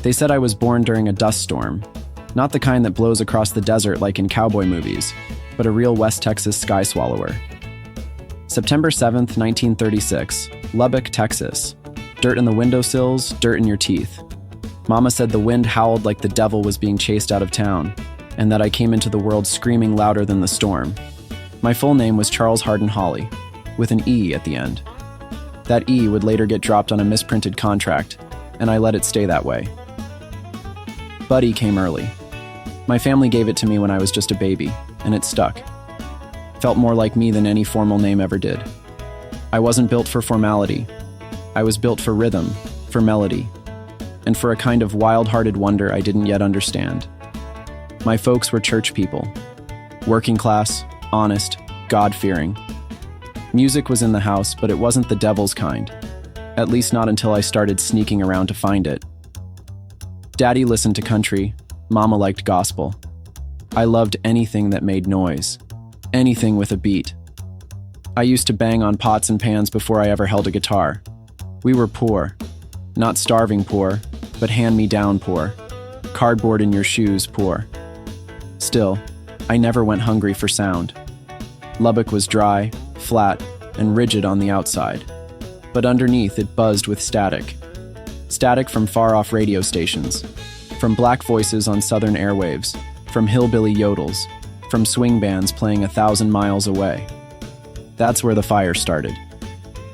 They said I was born during a dust storm, not the kind that blows across the desert like in cowboy movies, but a real West Texas sky swallower. September 7th, 1936, Lubbock, Texas. Dirt in the windowsills, dirt in your teeth. Mama said the wind howled like the devil was being chased out of town, and that I came into the world screaming louder than the storm. My full name was Charles Hardin Hawley, with an E at the end. That E would later get dropped on a misprinted contract, and I let it stay that way. Buddy came early. My family gave it to me when I was just a baby, and it stuck. Felt more like me than any formal name ever did. I wasn't built for formality. I was built for rhythm, for melody, and for a kind of wild-hearted wonder I didn't yet understand. My folks were church people. Working class, honest, God-fearing. Music was in the house, but it wasn't the devil's kind. At least not until I started sneaking around to find it. Daddy listened to country, Mama liked gospel. I loved anything that made noise, anything with a beat. I used to bang on pots and pans before I ever held a guitar. We were poor. Not starving poor, but hand-me-down poor. Cardboard in your shoes poor. Still, I never went hungry for sound. Lubbock was dry, flat, and rigid on the outside, but underneath it buzzed with static. Static from far-off radio stations, from black voices on southern airwaves, from hillbilly yodels, from swing bands playing 1,000 miles away. That's where the fire started.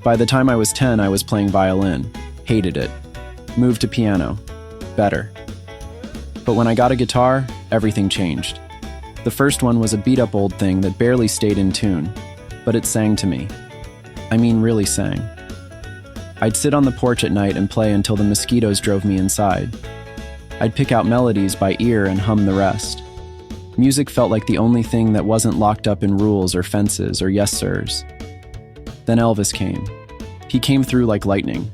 By the time I was 10, I was playing violin, hated it. Moved to piano, better. But when I got a guitar, everything changed. The first one was a beat-up old thing that barely stayed in tune, but it sang to me. I mean, really sang. I'd sit on the porch at night and play until the mosquitoes drove me inside. I'd pick out melodies by ear and hum the rest. Music felt like the only thing that wasn't locked up in rules or fences or yes sirs. Then Elvis came. He came through like lightning.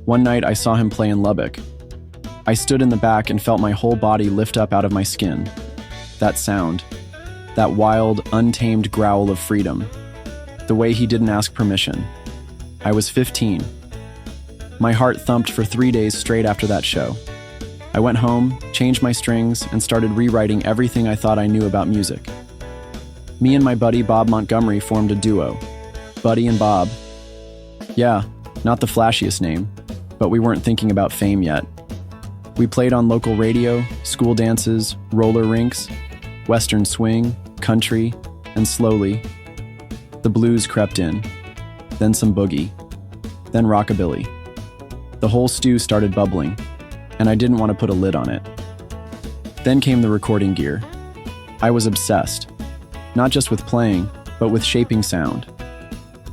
One night I saw him play in Lubbock. I stood in the back and felt my whole body lift up out of my skin. That sound. That wild, untamed growl of freedom. The way he didn't ask permission. I was 15. My heart thumped for 3 days straight after that show. I went home, changed my strings, and started rewriting everything I thought I knew about music. Me and my buddy Bob Montgomery formed a duo. Buddy and Bob. Yeah, not the flashiest name, but we weren't thinking about fame yet. We played on local radio, school dances, roller rinks, western swing, country, and slowly, the blues crept in, then some boogie, then rockabilly. The whole stew started bubbling, and I didn't want to put a lid on it. Then came the recording gear. I was obsessed, not just with playing, but with shaping sound.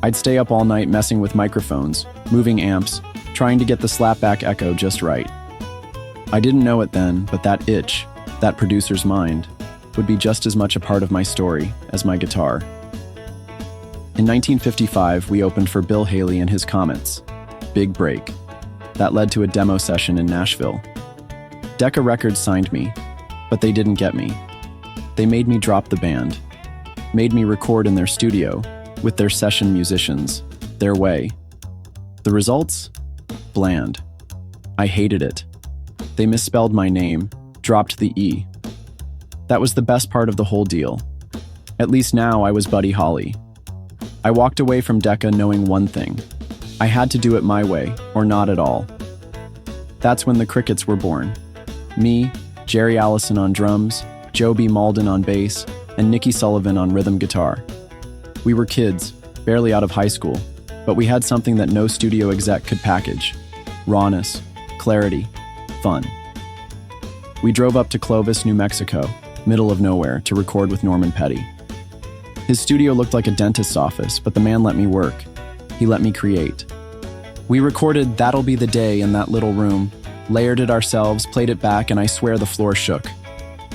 I'd stay up all night messing with microphones, moving amps, trying to get the slapback echo just right. I didn't know it then, but that itch, that producer's mind, would be just as much a part of my story as my guitar. In 1955, we opened for Bill Haley and his Comets. Big break. That led to a demo session in Nashville. Decca Records signed me, but they didn't get me. They made me drop the band, made me record in their studio, with their session musicians, their way. The results? Bland. I hated it. They misspelled my name, dropped the E. That was the best part of the whole deal. At least now I was Buddy Holly. I walked away from Decca knowing one thing. I had to do it my way, or not at all. That's when the Crickets were born. Me, Jerry Allison on drums, Joe B. Malden on bass, and Nikki Sullivan on rhythm guitar. We were kids, barely out of high school, but we had something that no studio exec could package. Rawness, clarity, fun. We drove up to Clovis, New Mexico, middle of nowhere, to record with Norman Petty. His studio looked like a dentist's office, but the man let me work. He let me create. We recorded That'll Be the Day in that little room, layered it ourselves, played it back, and I swear the floor shook.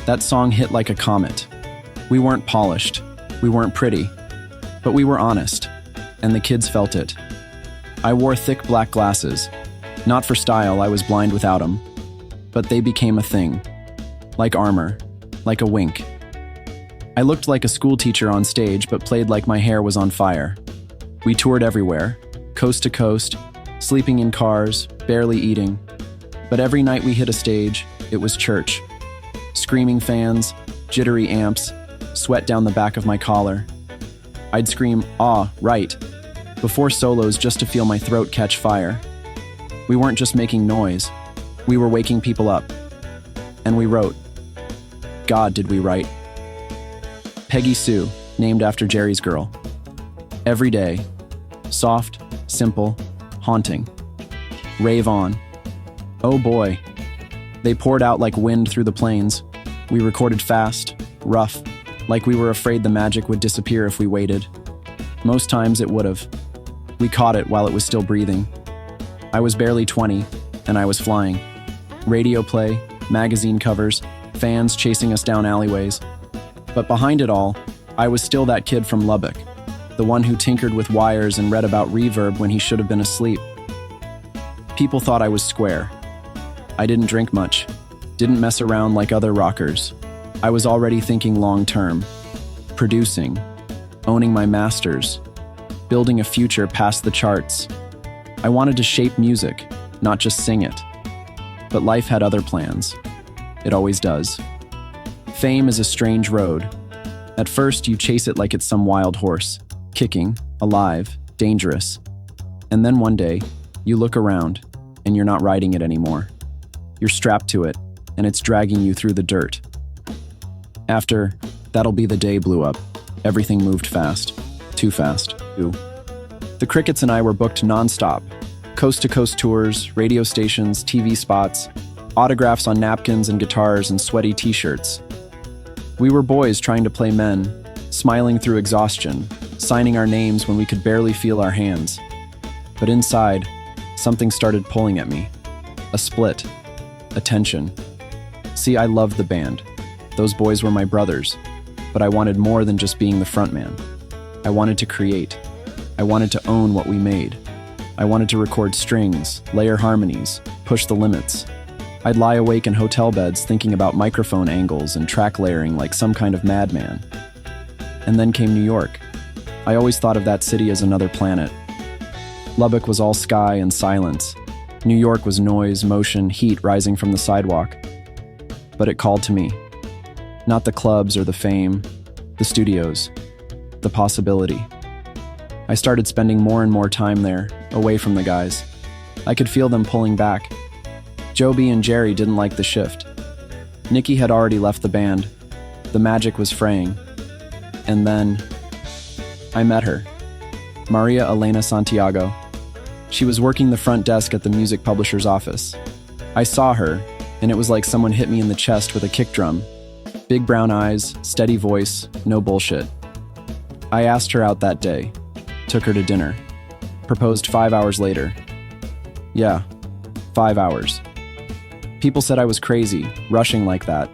That song hit like a comet. We weren't polished. We weren't pretty. But we were honest, and the kids felt it. I wore thick black glasses. Not for style, I was blind without them. But they became a thing. Like armor, like a wink. I looked like a school teacher on stage, but played like my hair was on fire. We toured everywhere, coast to coast, sleeping in cars, barely eating. But every night we hit a stage, it was church. Screaming fans, jittery amps, sweat down the back of my collar. I'd scream, "Ah, right," before solos just to feel my throat catch fire. We weren't just making noise, we were waking people up. And we wrote. God, did we write. Peggy Sue, named after Jerry's girl. Every day, soft, simple, haunting. Rave on. Oh boy. They poured out like wind through the plains. We recorded fast, rough, like we were afraid the magic would disappear if we waited. Most times it would have. We caught it while it was still breathing. I was barely 20, and I was flying. Radio play, magazine covers, fans chasing us down alleyways. But behind it all, I was still that kid from Lubbock, the one who tinkered with wires and read about reverb when he should have been asleep. People thought I was square. I didn't drink much, didn't mess around like other rockers. I was already thinking long-term, producing, owning my masters, building a future past the charts. I wanted to shape music, not just sing it. But life had other plans. It always does. Fame is a strange road. At first, you chase it like it's some wild horse, kicking, alive, dangerous. And then one day, you look around, and you're not riding it anymore. You're strapped to it, and it's dragging you through the dirt. After That'll Be the Day blew up, everything moved fast. Too fast, too. The Crickets and I were booked nonstop. Coast-to-coast tours, radio stations, TV spots, autographs on napkins and guitars and sweaty t-shirts. We were boys trying to play men, smiling through exhaustion, signing our names when we could barely feel our hands. But inside, something started pulling at me. A split. A tension. See, I loved the band. Those boys were my brothers. But I wanted more than just being the frontman. I wanted to create. I wanted to own what we made. I wanted to record strings, layer harmonies, push the limits. I'd lie awake in hotel beds thinking about microphone angles and track layering like some kind of madman. And then came New York. I always thought of that city as another planet. Lubbock was all sky and silence. New York was noise, motion, heat rising from the sidewalk. But it called to me. Not the clubs or the fame, the studios, the possibility. I started spending more and more time there, away from the guys. I could feel them pulling back. Joby and Jerry didn't like the shift. Nikki had already left the band. The magic was fraying. And then I met her, Maria Elena Santiago. She was working the front desk at the music publisher's office. I saw her, and it was like someone hit me in the chest with a kick drum. Big brown eyes, steady voice, no bullshit. I asked her out that day, took her to dinner, proposed 5 hours later. Yeah, 5 hours. People said I was crazy, rushing like that.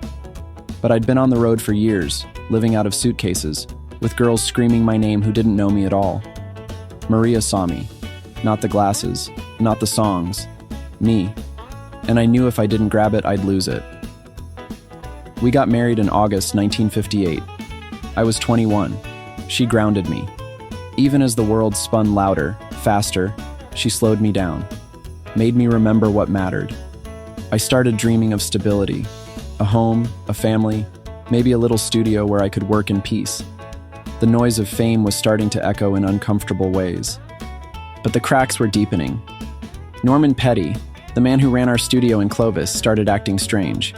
But I'd been on the road for years, living out of suitcases, with girls screaming my name who didn't know me at all. Maria saw me. Not the glasses, not the songs. Me. And I knew if I didn't grab it, I'd lose it. We got married in August 1958. I was 21. She grounded me. Even as the world spun louder, faster, she slowed me down, made me remember what mattered. I started dreaming of stability, a home, a family, maybe a little studio where I could work in peace. The noise of fame was starting to echo in uncomfortable ways. But the cracks were deepening. Norman Petty, the man who ran our studio in Clovis, started acting strange.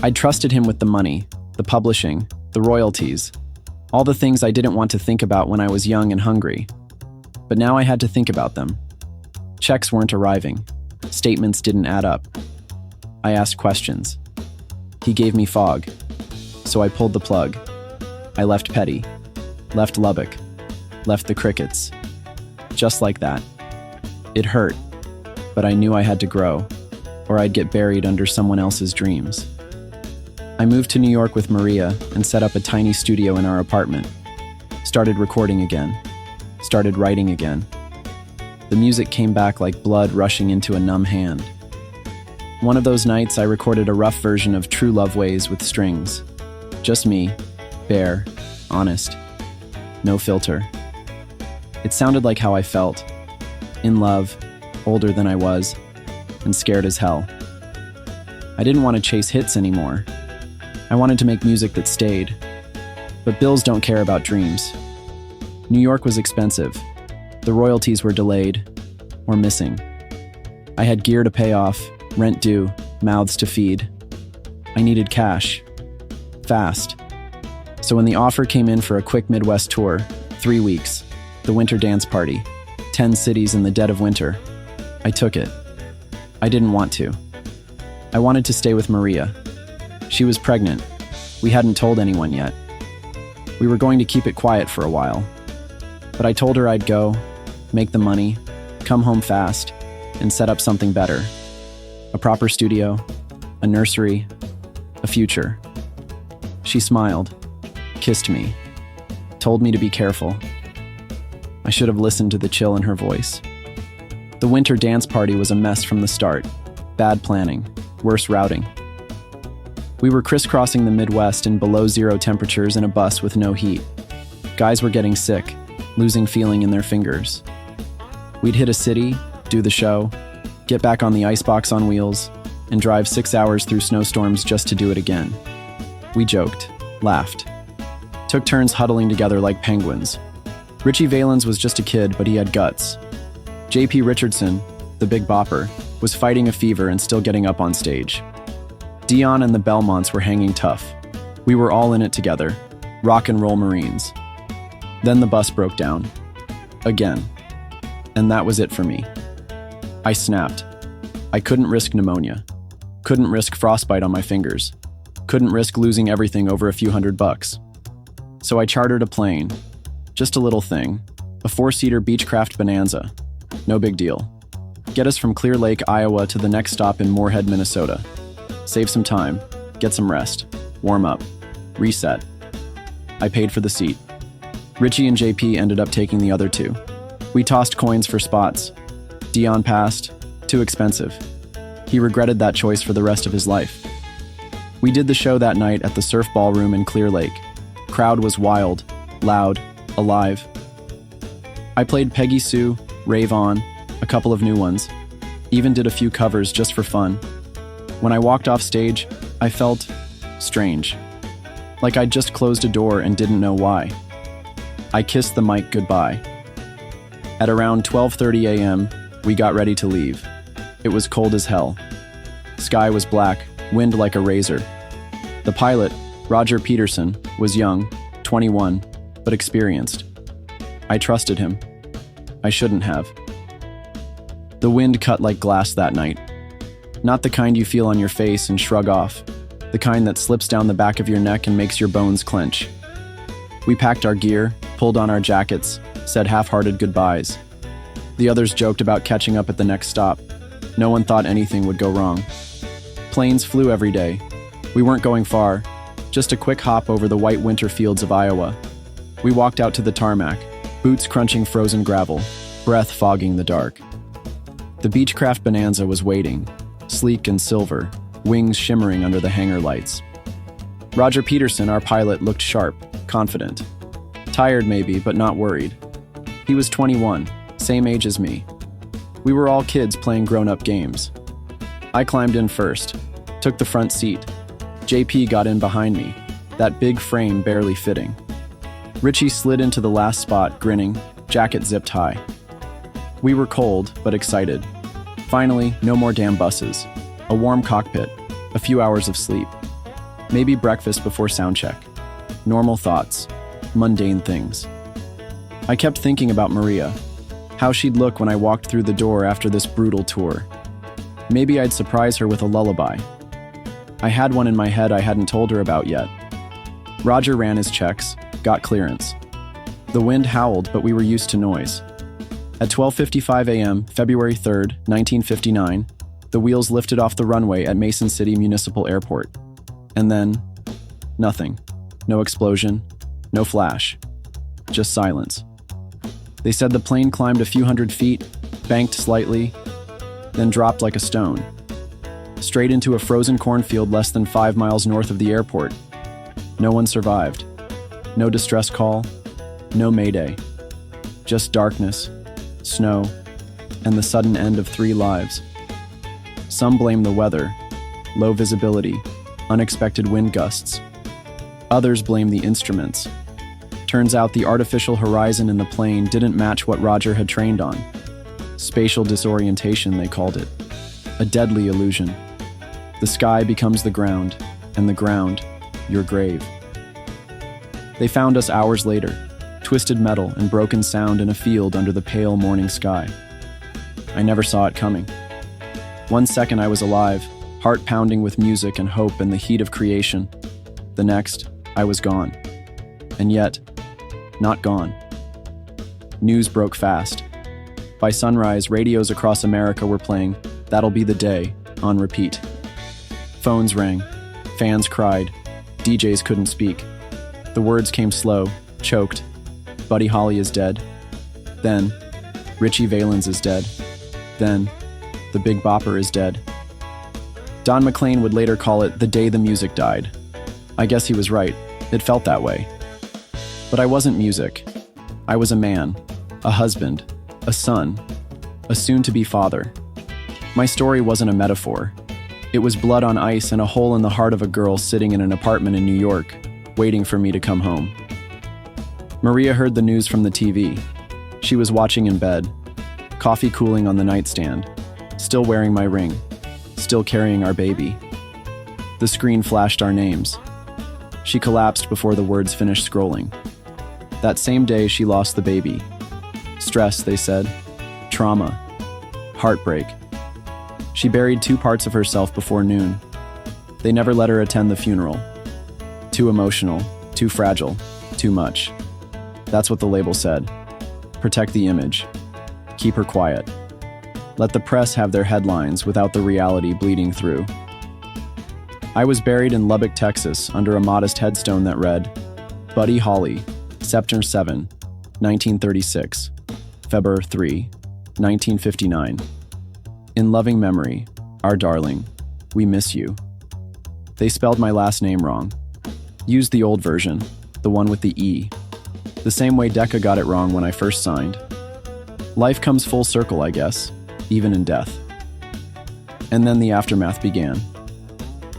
I'd trusted him with the money, the publishing, the royalties, all the things I didn't want to think about when I was young and hungry. But now I had to think about them. Checks weren't arriving. Statements didn't add up. I asked questions. He gave me fog. So I pulled the plug. I left Petty, left Lubbock, left the Crickets. Just like that. It hurt, but I knew I had to grow, or I'd get buried under someone else's dreams. I moved to New York with Maria and set up a tiny studio in our apartment. Started recording again. Started writing again. The music came back like blood rushing into a numb hand. One of those nights, I recorded a rough version of True Love Ways with strings. Just me, bare, honest, no filter. It sounded like how I felt. In love, older than I was, and scared as hell. I didn't want to chase hits anymore. I wanted to make music that stayed. But bills don't care about dreams. New York was expensive. The royalties were delayed or missing. I had gear to pay off, rent due, mouths to feed. I needed cash. Fast. So when the offer came in for a quick Midwest tour, 3 weeks, the winter dance party, 10 cities in the dead of winter, I took it. I didn't want to. I wanted to stay with Maria. She was pregnant. We hadn't told anyone yet. We were going to keep it quiet for a while. But I told her I'd go, make the money, come home fast, and set up something better. A proper studio, a nursery, a future. She smiled, kissed me, told me to be careful. I should have listened to the chill in her voice. The winter dance party was a mess from the start. Bad planning, worse routing. We were crisscrossing the Midwest in below-zero temperatures in a bus with no heat. Guys were getting sick, losing feeling in their fingers. We'd hit a city, do the show, get back on the icebox on wheels, and drive 6 hours through snowstorms just to do it again. We joked, laughed, took turns huddling together like penguins. Richie Valens was just a kid, but he had guts. J.P. Richardson, the big bopper, was fighting a fever and still getting up on stage. Dion and the Belmonts were hanging tough. We were all in it together, rock and roll Marines. Then the bus broke down. Again. And that was it for me. I snapped. I couldn't risk pneumonia. Couldn't risk frostbite on my fingers. Couldn't risk losing everything over a few $100. So I chartered a plane. Just a little thing. A 4-seater Beechcraft Bonanza. No big deal. Get us from Clear Lake, Iowa to the next stop in Moorhead, Minnesota. Save some time. Get some rest. Warm up. Reset. I paid for the seat. Richie and JP ended up taking the other two. We tossed coins for spots. Dion passed. Too expensive. He regretted that choice for the rest of his life. We did the show that night at the Surf Ballroom in Clear Lake. Crowd was wild, loud, alive. I played Peggy Sue, Rave On, a couple of new ones. Even did a few covers just for fun. When I walked off stage, I felt strange. Like I'd just closed a door and didn't know why. I kissed the mic goodbye. At around 12:30 a.m., we got ready to leave. It was cold as hell. Sky was black, wind like a razor. The pilot, Roger Peterson, was young, 21, but experienced. I trusted him. I shouldn't have. The wind cut like glass that night. Not the kind you feel on your face and shrug off. The kind that slips down the back of your neck and makes your bones clench. We packed our gear, pulled on our jackets, said half-hearted goodbyes. The others joked about catching up at the next stop. No one thought anything would go wrong. Planes flew every day. We weren't going far, just a quick hop over the white winter fields of Iowa. We walked out to the tarmac, boots crunching frozen gravel, breath fogging the dark. The Beechcraft Bonanza was waiting, sleek and silver, wings shimmering under the hangar lights. Roger Peterson, our pilot, looked sharp, confident. Tired maybe, but not worried. He was 21, same age as me. We were all kids playing grown-up games. I climbed in first, took the front seat. JP got in behind me, that big frame barely fitting. Richie slid into the last spot, grinning, jacket zipped high. We were cold, but excited. Finally, no more damn buses. A warm cockpit, a few hours of sleep. Maybe breakfast before soundcheck. Normal thoughts, mundane things. I kept thinking about Maria, how she'd look when I walked through the door after this brutal tour. Maybe I'd surprise her with a lullaby. I had one in my head I hadn't told her about yet. Roger ran his checks, got clearance. The wind howled, but we were used to noise. At 12:55 a.m., February 3rd, 1959, the wheels lifted off the runway at Mason City Municipal Airport. And then, nothing. No explosion, no flash. Just silence. They said the plane climbed a few hundred feet, banked slightly, then dropped like a stone. Straight into a frozen cornfield less than 5 miles north of the airport. No one survived. No distress call, no mayday. Just darkness, snow, and the sudden end of 3 lives. Some blame the weather. low visibility, unexpected wind gusts. Others blame the instruments. Turns out the artificial horizon in the plane didn't match what Roger had trained on. Spatial disorientation, they called it. A deadly illusion. The sky becomes the ground, and the ground, your grave. They found us hours later, twisted metal and broken sound in a field under the pale morning sky. I never saw it coming. 1 second I was alive, heart pounding with music and hope and the heat of creation. The next, I was gone. And yet, not gone. News broke fast. By sunrise, radios across America were playing "That'll Be the Day" on repeat. Phones rang. Fans cried. DJs couldn't speak. The words came slow, choked. Buddy Holly is dead. Then, Richie Valens is dead. Then, the Big Bopper is dead. Don McLean would later call it the day the music died. I guess he was right. It felt that way. But I wasn't music. I was a man, a husband, a son, a soon-to-be father. My story wasn't a metaphor. It was blood on ice and a hole in the heart of a girl sitting in an apartment in New York, waiting for me to come home. Maria heard the news from the TV. She was watching in bed, coffee cooling on the nightstand, still wearing my ring, still carrying our baby. The screen flashed our names. She collapsed before the words finished scrolling. That same day, she lost the baby. Stress, they said. Trauma. Heartbreak. She buried 2 parts of herself before noon. They never let her attend the funeral. Too emotional, too fragile, too much. That's what the label said. Protect the image. Keep her quiet. Let the press have their headlines without the reality bleeding through. I was buried in Lubbock, Texas, under a modest headstone that read, Buddy Holly, September 7, 1936, February 3, 1959. In loving memory, our darling, we miss you. They spelled my last name wrong. Used the old version, the one with the E. The same way Decca got it wrong when I first signed. Life comes full circle, I guess, even in death. And then the aftermath began.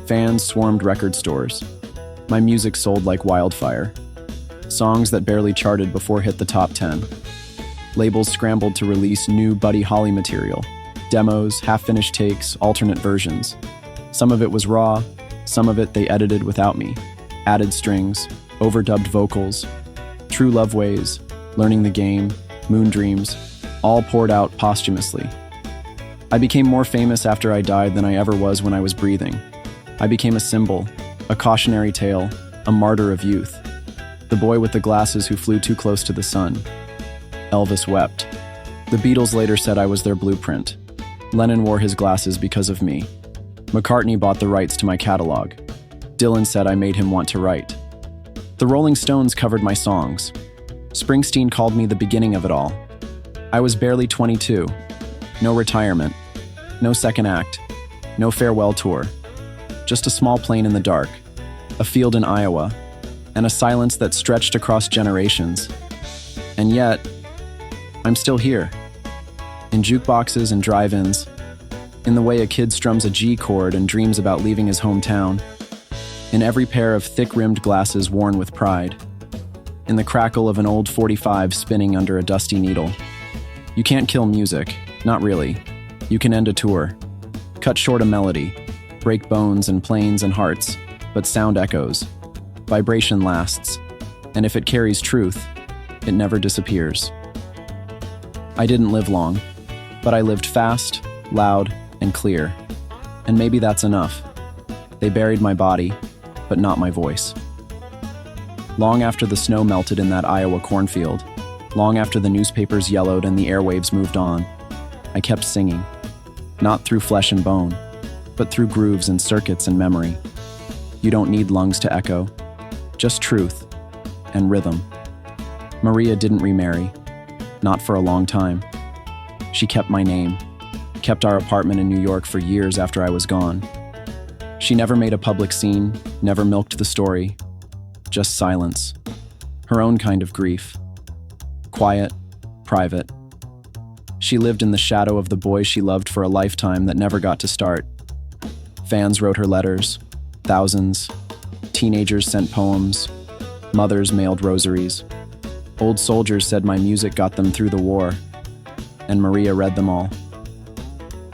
Fans swarmed record stores. My music sold like wildfire. Songs that barely charted before hit the top 10. Labels scrambled to release new Buddy Holly material. Demos, half-finished takes, alternate versions. Some of it was raw, some of it they edited without me. Added strings, overdubbed vocals, True Love Ways, Learning the Game, Moon Dreams, all poured out posthumously. I became more famous after I died than I ever was when I was breathing. I became a symbol, a cautionary tale, a martyr of youth. The boy with the glasses who flew too close to the sun. Elvis wept. The Beatles later said I was their blueprint. Lennon wore his glasses because of me. McCartney bought the rights to my catalog. Dylan said I made him want to write. The Rolling Stones covered my songs. Springsteen called me the beginning of it all. I was barely 22. No retirement. No second act. No farewell tour. Just a small plane in the dark. A field in Iowa. And a silence that stretched across generations. And yet, I'm still here. In jukeboxes and drive-ins. In the way a kid strums a G chord and dreams about leaving his hometown. In every pair of thick-rimmed glasses worn with pride. In the crackle of an old 45 spinning under a dusty needle. You can't kill music, not really. You can end a tour. Cut short a melody. Break bones and planes and hearts, but sound echoes. Vibration lasts, and if it carries truth, it never disappears. I didn't live long, but I lived fast, loud, and clear. And maybe that's enough. They buried my body, but not my voice. Long after the snow melted in that Iowa cornfield, long after the newspapers yellowed and the airwaves moved on, I kept singing, not through flesh and bone, but through grooves and circuits and memory. You don't need lungs to echo, just truth and rhythm. Maria didn't remarry, not for a long time. She kept my name, kept our apartment in New York for years after I was gone. She never made a public scene, never milked the story, just silence. Her own kind of grief. Quiet, private. She lived in the shadow of the boy she loved for a lifetime that never got to start. Fans wrote her letters, thousands. Teenagers sent poems. Mothers mailed rosaries. Old soldiers said my music got them through the war, and Maria read them all.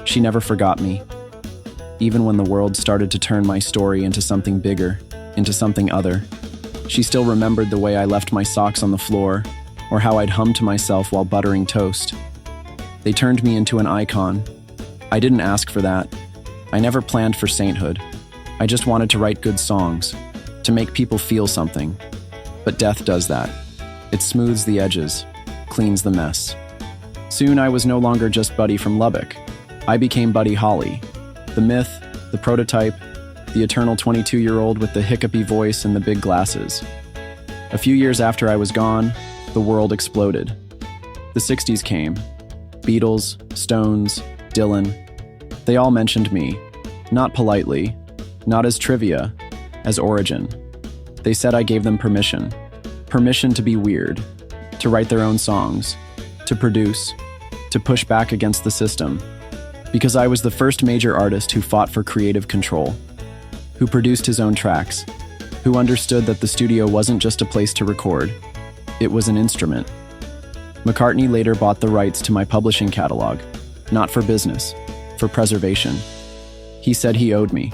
She never forgot me, even when the world started to turn my story into something bigger, into something other. She still remembered the way I left my socks on the floor, or how I'd hum to myself while buttering toast. They turned me into an icon. I didn't ask for that. I never planned for sainthood. I just wanted to write good songs, to make people feel something. But death does that. It smooths the edges, cleans the mess. Soon I was no longer just Buddy from Lubbock. I became Buddy Holly, the myth, the prototype, the eternal 22-year-old with the hiccupy voice and the big glasses. A few years after I was gone, the world exploded. The 60s came. Beatles, Stones, Dylan. They all mentioned me, not politely, not as trivia, as origin. They said I gave them permission to be weird, to write their own songs, to produce, to push back against the system, because I was the first major artist who fought for creative control, who produced his own tracks, who understood that the studio wasn't just a place to record, it was an instrument. McCartney later bought the rights to my publishing catalog, not for business, for preservation. He said he owed me.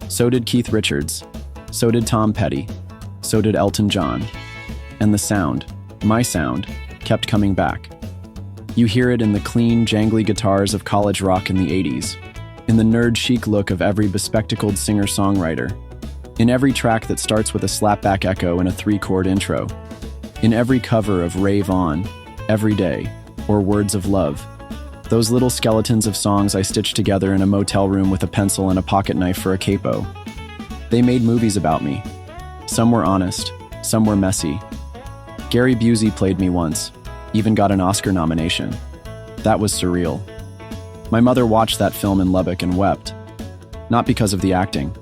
So did Keith Richards. So did Tom Petty. So did Elton John. And the sound, my sound, kept coming back. You hear it in the clean, jangly guitars of college rock in the 80s, in the nerd-chic look of every bespectacled singer-songwriter, in every track that starts with a slapback echo and a 3-chord intro, in every cover of Rave On, Every Day, or Words of Love. Those little skeletons of songs I stitched together in a motel room with a pencil and a pocket knife for a capo. They made movies about me. Some were honest, some were messy. Gary Busey played me once, even got an Oscar nomination. That was surreal. My mother watched that film in Lubbock and wept. Not because of the acting,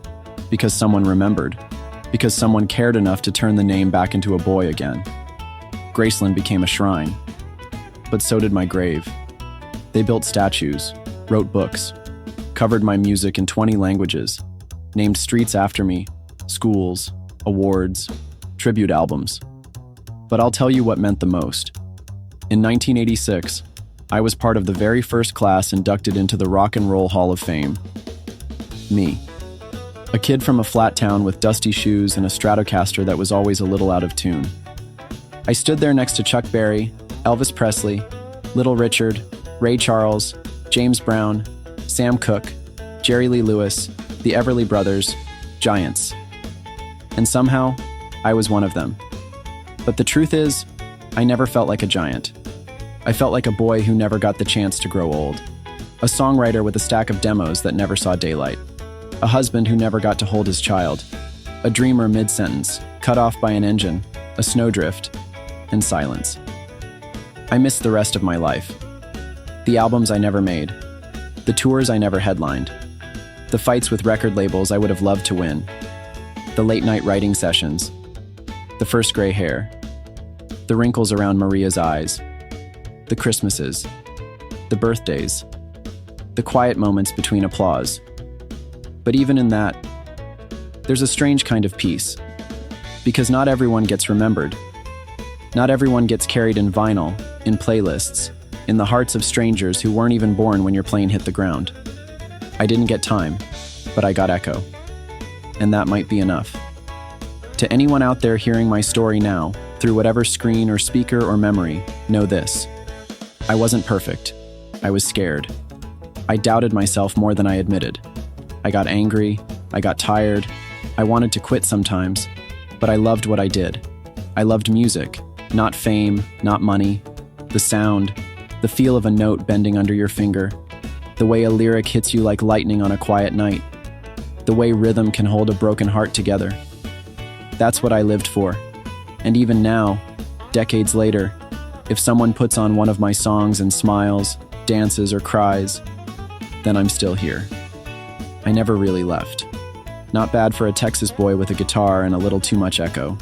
because someone remembered, because someone cared enough to turn the name back into a boy again. Graceland became a shrine. But so did my grave. They built statues, wrote books, covered my music in 20 languages, named streets after me, schools, awards, tribute albums. But I'll tell you what meant the most. In 1986, I was part of the very first class inducted into the Rock and Roll Hall of Fame. Me. A kid from a flat town with dusty shoes and a Stratocaster that was always a little out of tune. I stood there next to Chuck Berry, Elvis Presley, Little Richard, Ray Charles, James Brown, Sam Cooke, Jerry Lee Lewis, the Everly Brothers, giants. And somehow, I was one of them. But the truth is, I never felt like a giant. I felt like a boy who never got the chance to grow old. A songwriter with a stack of demos that never saw daylight. A husband who never got to hold his child. A dreamer mid-sentence, cut off by an engine, a snowdrift, and silence. I missed the rest of my life. The albums I never made. The tours I never headlined. The fights with record labels I would have loved to win. The late-night writing sessions. The first gray hair. The wrinkles around Maria's eyes. The Christmases. The birthdays. The quiet moments between applause. But even in that, there's a strange kind of peace. Because not everyone gets remembered. Not everyone gets carried in vinyl, in playlists, in the hearts of strangers who weren't even born when your plane hit the ground. I didn't get time, but I got echo. And that might be enough. To anyone out there hearing my story now, through whatever screen or speaker or memory, know this. I wasn't perfect. I was scared. I doubted myself more than I admitted. I got angry. I got tired. I wanted to quit sometimes, but I loved what I did. I loved music, not fame, not money. The sound, the feel of a note bending under your finger, the way a lyric hits you like lightning on a quiet night, the way rhythm can hold a broken heart together. That's what I lived for. And even now, decades later, if someone puts on one of my songs and smiles, dances, or cries, then I'm still here. I never really left. Not bad for a Texas boy with a guitar and a little too much echo.